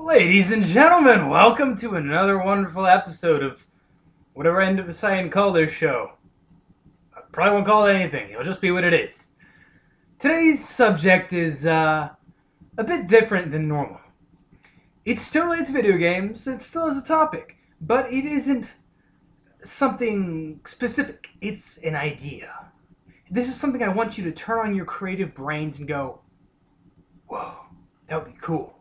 Ladies and gentlemen, welcome to another wonderful episode of whatever I end up deciding to call this show. I probably won't call it anything, it'll just be what it is. Today's subject is a bit different than normal. It's still related to video games, it still is a topic, but it isn't something specific, it's an idea. This is something I want you to turn on your creative brains and go, whoa, that would be cool.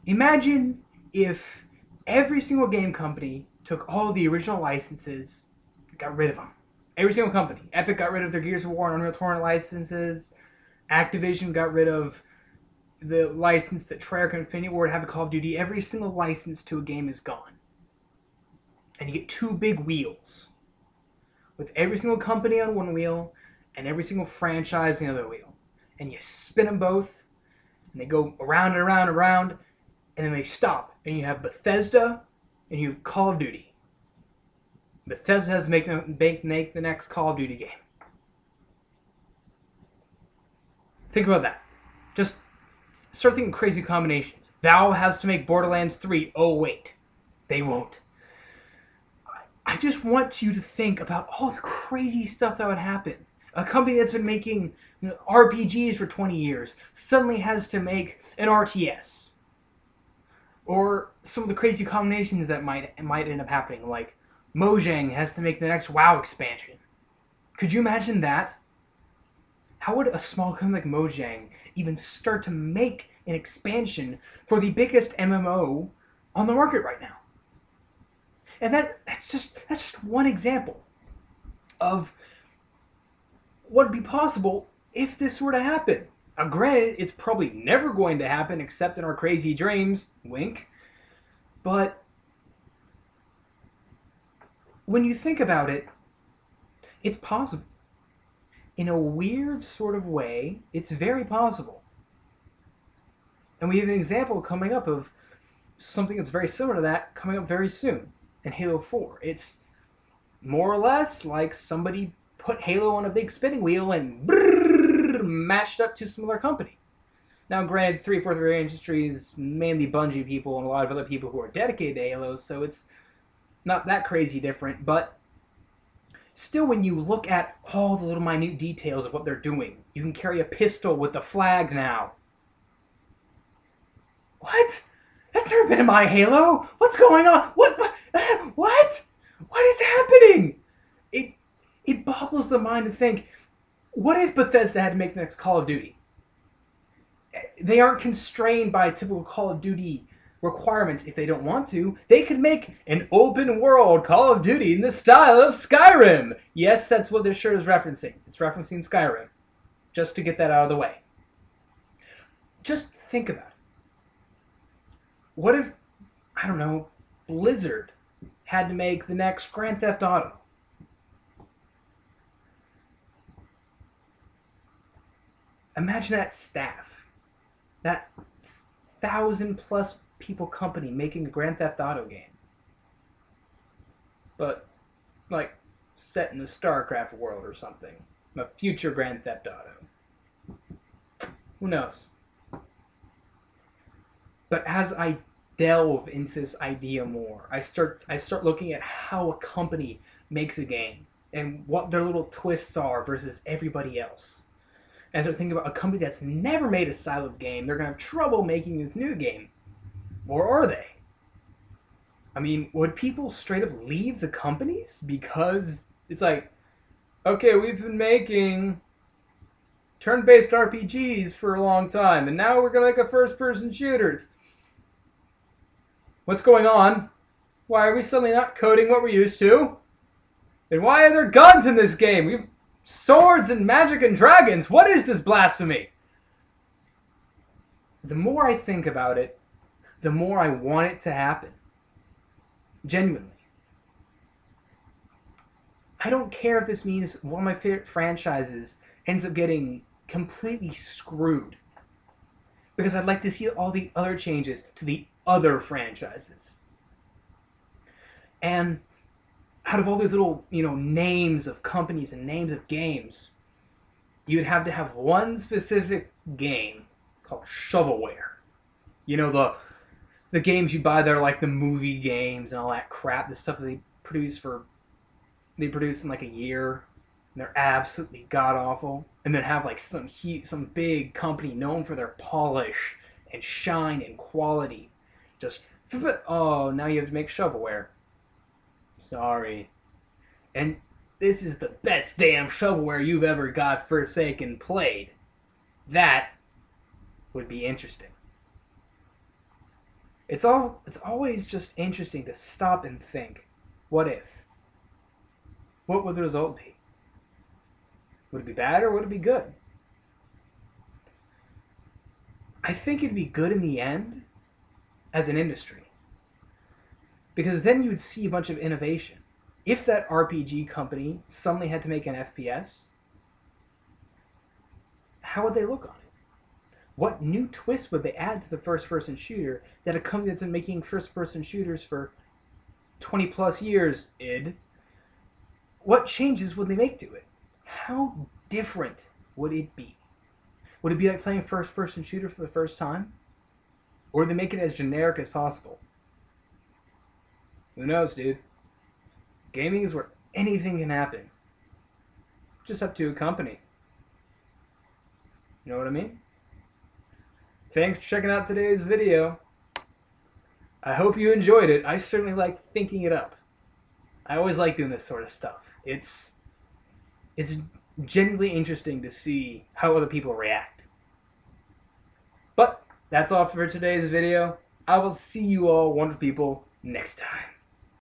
Imagine if every single game company took all the original licenses and got rid of them. Every single company. Epic got rid of their Gears of War and Unreal Tournament licenses. Activision got rid of the license that Treyarch and Infinity Ward have to Call of Duty. Every single license to a game is gone. And you get two big wheels. With every single company on one wheel and every single franchise on the other wheel. And you spin them both. And they go around and around and around. And then they stop, and you have Bethesda, and you have Call of Duty. Bethesda has to make the next Call of Duty game. Think about that. Just start thinking crazy combinations. Valve has to make Borderlands 3. Oh, wait. They won't. I just want you to think about all the crazy stuff that would happen. A company that's been making RPGs for 20 years suddenly has to make an RTS. Or some of the crazy combinations that might end up happening, like Mojang has to make the next WoW expansion. Could you imagine that? How would a small company like Mojang even start to make an expansion for the biggest MMO on the market right now? And that's just one example of what would be possible if this were to happen. Now, granted, it's probably never going to happen except in our crazy dreams, wink, but when you think about it, it's possible. In a weird sort of way, it's very possible. And we have an example coming up of something that's very similar to that coming up very soon in Halo 4. It's more or less like somebody put Halo on a big spinning wheel and matched up to some other company. Now, granted, 343 Industries is mainly Bungie people and a lot of other people who are dedicated to Halo, so it's not that crazy different, but still, when you look at all the little minute details of what they're doing, you can carry a pistol with the flag now. What? That's never been in my Halo. What's going on? What? What is happening? It boggles the mind to think, what if Bethesda had to make the next Call of Duty? They aren't constrained by typical Call of Duty requirements if they don't want to. They could make an open world Call of Duty in the style of Skyrim. Yes, that's what this shirt is referencing. It's referencing Skyrim. Just to get that out of the way. Just think about it. What if, I don't know, Blizzard had to make the next Grand Theft Auto? Imagine that staff. That 1,000+ people company making a Grand Theft Auto game. But, like, set in the StarCraft world or something. A future Grand Theft Auto. Who knows? But as I delve into this idea more, I start looking at how a company makes a game and what their little twists are versus everybody else. And I start thinking about a company that's never made a siloed game, they're going to have trouble making this new game. Or are they? I mean, would people straight up leave the companies? Because it's like, okay, we've been making turn-based RPGs for a long time, and now we're going to make a first-person shooters. What's going on? Why are we suddenly not coding what we're used to? And why are there guns in this game? We've swords and magic and dragons. What is this blasphemy? The more I think about it, the more I want it to happen. Genuinely. I don't care if this means one of my favorite franchises ends up getting completely screwed. Because I'd like to see all the other changes to the other franchises. And out of all these little, names of companies and names of games, you would have to have one specific game called shovelware. You know, the games you buy that are like the movie games and all that crap, the stuff that they produce in like a year, and they're absolutely god awful, and then have like some big company known for their polish and shine and quality, just oh, now you have to make shovelware. Sorry, and this is the best damn shovelware you've ever got Forsaken played. That would be interesting. It's always just interesting to stop and think, what if? What would the result be? Would it be bad or would it be good? I think it'd be good in the end as an industry. Because then you would see a bunch of innovation. If that RPG company suddenly had to make an FPS, how would they look on it? What new twist would they add to the first-person shooter that a company that's been making first-person shooters for 20 plus years, what changes would they make to it? How different would it be? Would it be like playing a first-person shooter for the first time? Or would they make it as generic as possible? Who knows, dude? Gaming is where anything can happen. Just up to a company. You know what I mean? Thanks for checking out today's video. I hope you enjoyed it. I certainly like thinking it up. I always like doing this sort of stuff. It's genuinely interesting to see how other people react. But that's all for today's video. I will see you all wonderful people next time.